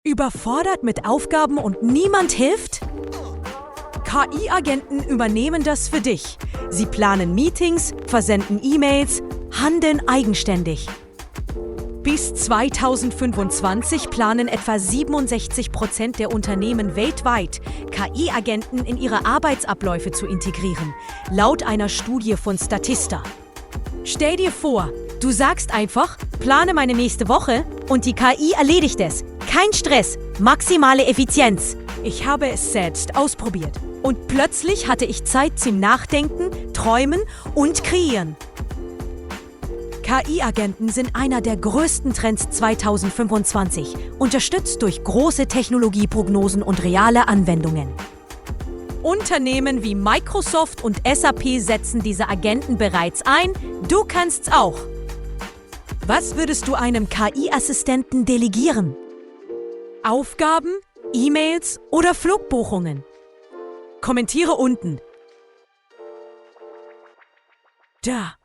Überfordert mit Aufgaben und niemand hilft? KI-Agenten übernehmen das für dich. Sie planen Meetings, versenden E-Mails, handeln eigenständig. Bis 2025 planen etwa 67% der Unternehmen weltweit, KI-Agenten in ihre Arbeitsabläufe zu integrieren, laut einer Studie von Statista. Stell dir vor, du sagst einfach, plane meine nächste Woche und die KI erledigt es. Kein Stress, maximale Effizienz. Ich habe es selbst ausprobiert. Und plötzlich hatte ich Zeit zum Nachdenken, Träumen und Kreieren. KI-Agenten sind einer der größten Trends 2025, unterstützt durch große Technologieprognosen und reale Anwendungen. Unternehmen wie Microsoft und SAP setzen diese Agenten bereits ein. Du kannst's auch. Was würdest du einem KI-Assistenten delegieren? Aufgaben, E-Mails oder Flugbuchungen? Kommentiere unten. Da.